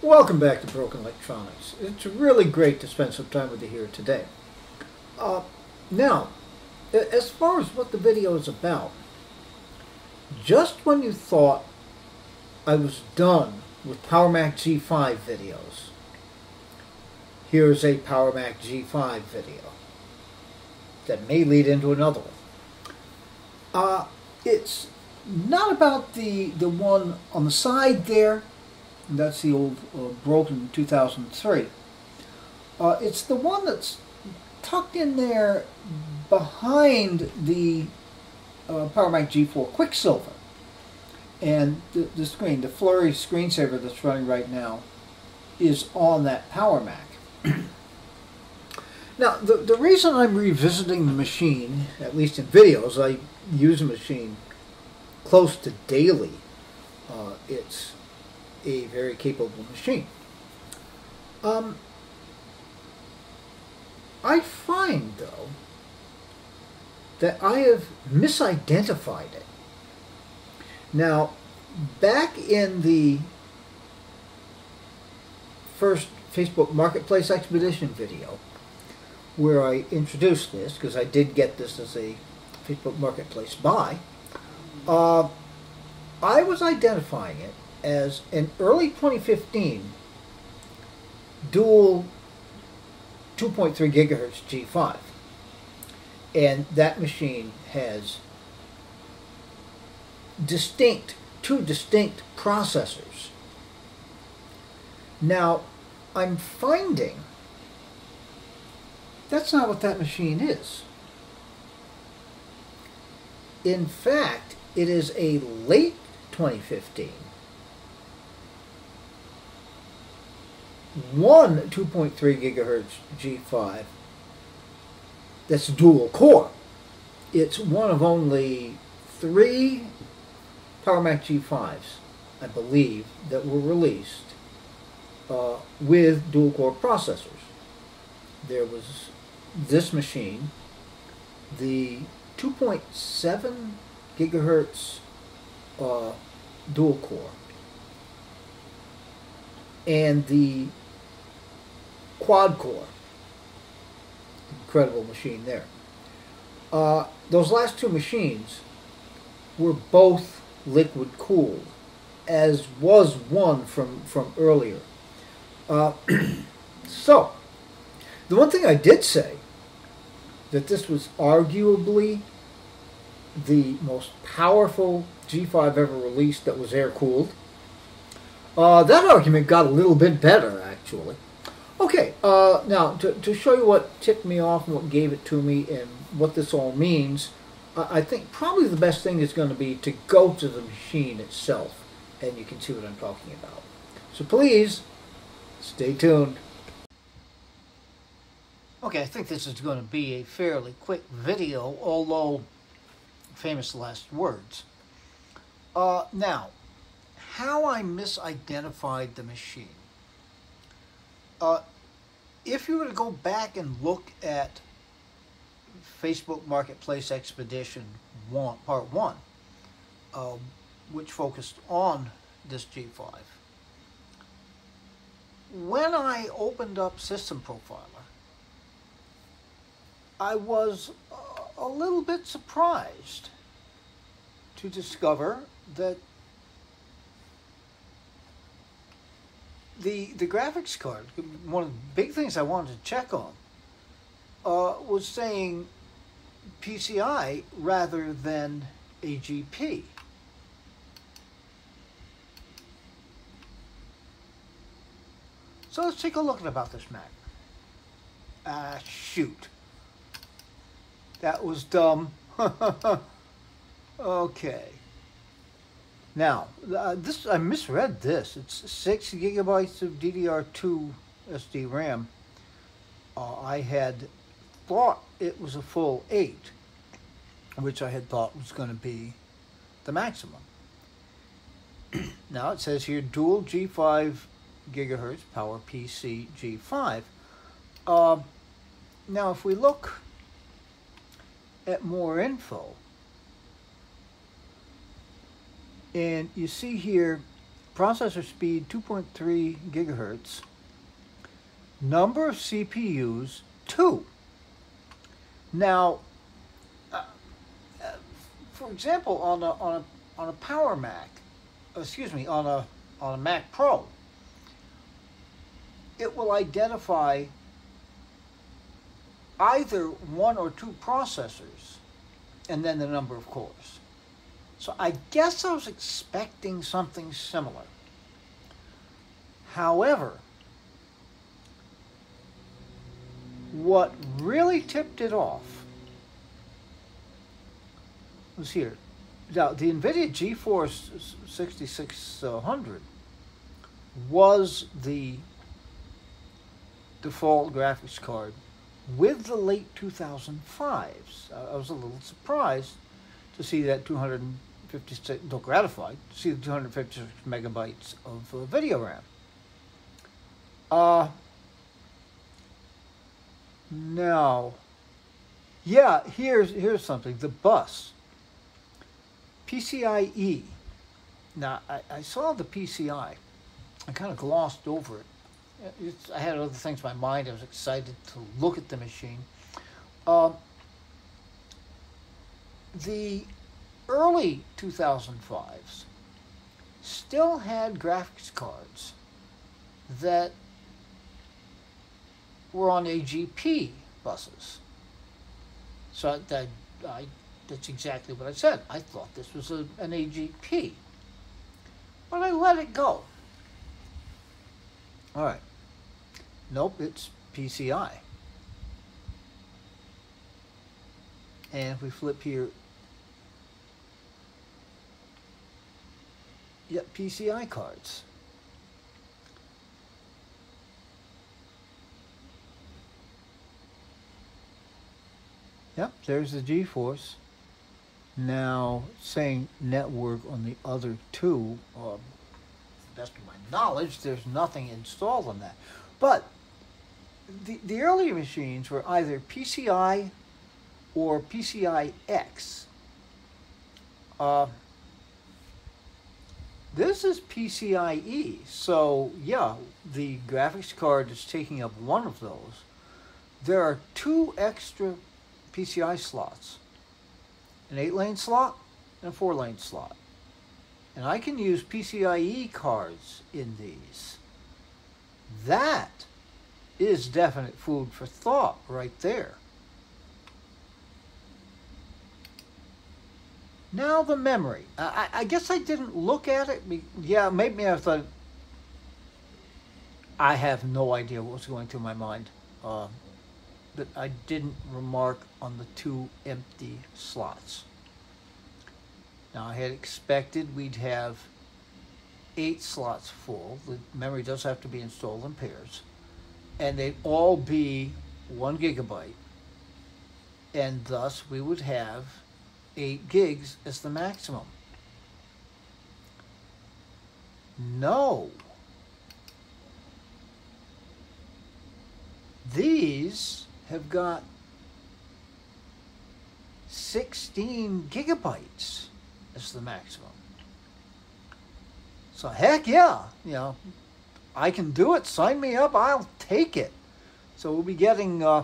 Welcome back to Broken Electronics. It's really great to spend some time with you here today. Now, as far as what the video is about, just when you thought I was done with PowerMac G5 videos, here's a PowerMac G5 video that may lead into another one. It's not about the one on the side there. That's the old broken 2003. It's the one that's tucked in there behind the PowerMac G4 Quicksilver. And the screen, the Flurry screensaver that's running right now, is on that PowerMac. Now, the reason I'm revisiting the machine, at least in videos, I use the machine close to daily. It's a very capable machine. I find, though, that I have misidentified it. Now, back in the first Facebook Marketplace Expedition video, where I introduced this, because I did get this as a Facebook Marketplace buy, I was identifying it as an early 2015 dual 2.3 gigahertz G5. And that machine has two distinct processors. Now, I'm finding that's not what that machine is. In fact, it is a late 2015 one 2.3 gigahertz G5 that's dual core. It's one of only 3 PowerMac G5s, I believe, that were released with dual core processors. There was this machine, the 2.7 gigahertz dual core, and the quad core. Incredible machine there. Those last two machines were both liquid cooled, as was one from earlier. So, the one thing I did say, that this was arguably the most powerful G5 ever released that was air-cooled. That argument got a little bit better, actually. Okay, now, to show you what tipped me off and what gave it to me and what this all means, I think probably the best thing is going to be to go to the machine itself, and you can see what I'm talking about. So please, stay tuned. Okay, I think this is going to be a fairly quick video, although famous last words. Now, how I misidentified the machine. If you were to go back and look at Facebook Marketplace Expedition 1, Part 1, which focused on this G5, when I opened up System Profiler, I was a little bit surprised to discover that the graphics card, one of the big things I wanted to check on, was saying PCI rather than AGP. So let's take a look at about this Mac. Shoot. That was dumb. Okay. Now, I misread this. It's 6 gigabytes of DDR2 SD RAM. I had thought it was a full 8, which I had thought was going to be the maximum. Now it says here dual G5 gigahertz PowerPC G5. Now if we look at more info, and you see here processor speed 2.3 gigahertz. Number of CPUs 2. Now, for example, on a Power Mac, excuse me, on a Mac Pro, it will identify either one or two processors and then the number of cores. So I guess I was expecting something similar. However, what really tipped it off was here. Now, the NVIDIA GeForce 6600 was the default graphics card with the late 2005s. I was a little surprised to see that 256, though gratified, to see the 256 megabytes of video RAM. Now, yeah, here's something. The bus. PCIe. Now, I saw the PCI. I kind of glossed over it. I had other things in my mind. I was excited to look at the machine. The early 2005s still had graphics cards that were on AGP buses. So that's exactly what I said. I thought this was an AGP. But I let it go. All right. Nope, it's PCI. And if we flip here, yep, PCI cards. Yep, there's the GeForce. Now, saying network on the other two, to the best of my knowledge, there's nothing installed on that. But the earlier machines were either PCI or PCI-X. This is PCIe, so yeah, the graphics card is taking up one of those. There are two extra PCI slots, an 8-lane slot and a 4-lane slot. And I can use PCIe cards in these. That is definite food for thought right there. Now the memory. I guess I didn't look at it. Yeah, maybe I thought, I have no idea what was going through my mind. But I didn't remark on the two empty slots. Now I had expected we'd have 8 slots full. The memory does have to be installed in pairs. And they'd all be 1 gigabyte. And thus we would have 8 gigs as the maximum. No. These have got 16 gigabytes as the maximum. So heck yeah, you know, I can do it. Sign me up. I'll take it. So we'll be getting the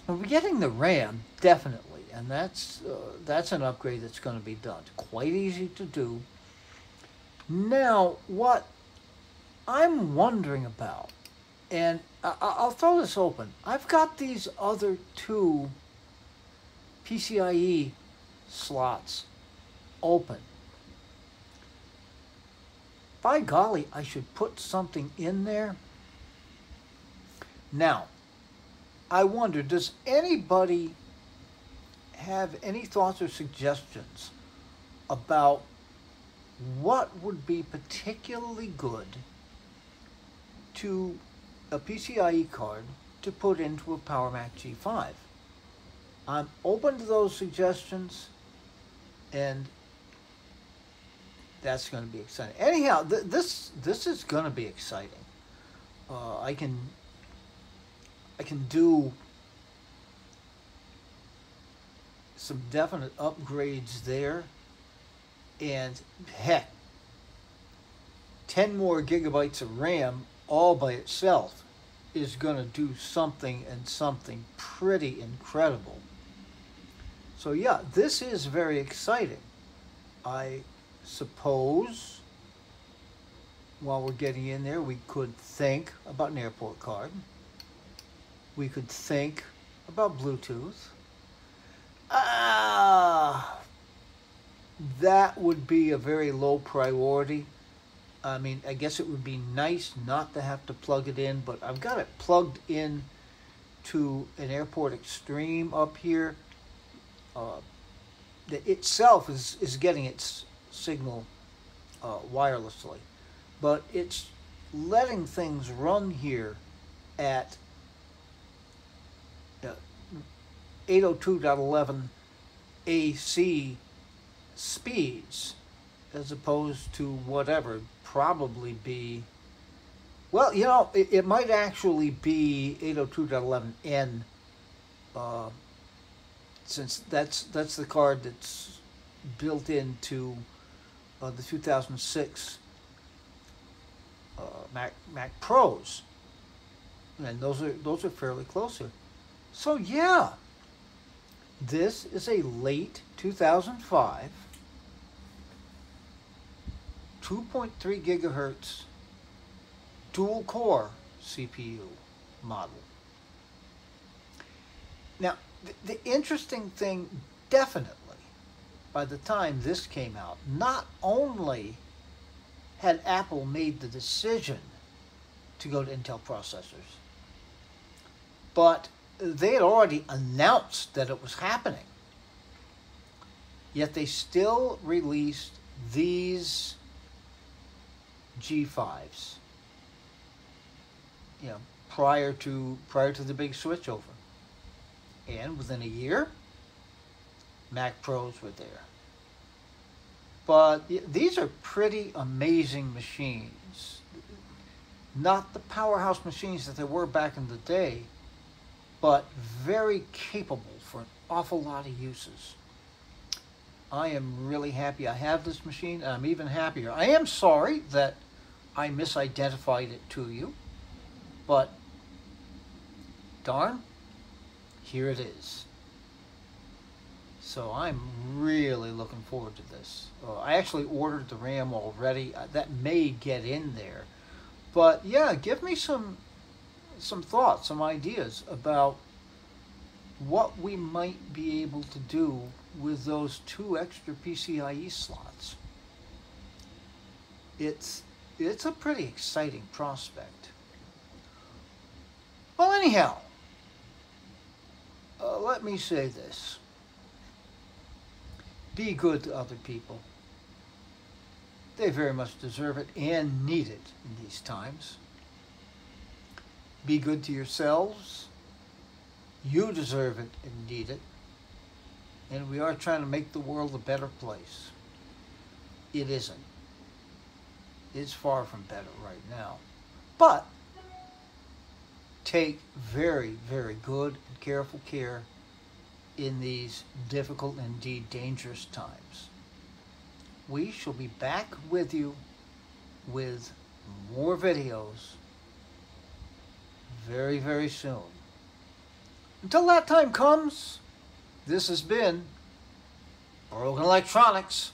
RAM definitely, and that's an upgrade that's going to be done. It's quite easy to do. Now, what I'm wondering about, and I'll throw this open. I've got these other 2 PCIe slots open. By golly, I should put something in there. Now, I wonder, does anybody have any thoughts or suggestions about what would be particularly good to a PCIe card to put into a Power Mac G5? I'm open to those suggestions, and that's going to be exciting. Anyhow, this is going to be exciting. I can do some definite upgrades there, and heck, 10 more gigabytes of RAM all by itself is going to do something, and something pretty incredible. So yeah, this is very exciting. I suppose while we're getting in there, we could think about an airport card. We could think about Bluetooth. That would be a very low priority. I mean, I guess it would be nice not to have to plug it in, but I've got it plugged in to an Airport Extreme up here. That itself is getting its signal wirelessly, but it's letting things run here at 802.11 AC speeds, as opposed to whatever probably be, well, you know, it might actually be 802.11n, since that's the card that's built into the 2006 Mac Pros, and those are fairly close here. So yeah, this is a late 2005 2.3 gigahertz dual core CPU model. Now, the interesting thing, definitely, by the time this came out, not only had Apple made the decision to go to Intel processors, but they had already announced that it was happening. Yet they still released these G5s, you know, prior to the big switchover. And within a year, Mac Pros were there. But these are pretty amazing machines. Not the powerhouse machines that they were back in the day, but very capable for an awful lot of uses. I am really happy I have this machine, and I'm even happier. I am sorry that I misidentified it to you, but darn, here it is. So I'm really looking forward to this. I actually ordered the RAM already. That may get in there. But yeah, give me some thoughts, some ideas about what we might be able to do with those 2 extra PCIe slots. It's a pretty exciting prospect. Well, anyhow, let me say this. Be good to other people. They very much deserve it and need it in these times. Be good to yourselves. You deserve it and need it. And we are trying to make the world a better place. It isn't. It's far from better right now. But take very, very good and careful care in these difficult and indeed dangerous times. We shall be back with you with more videos very, very soon. Until that time comes, this has been Broken Electronics.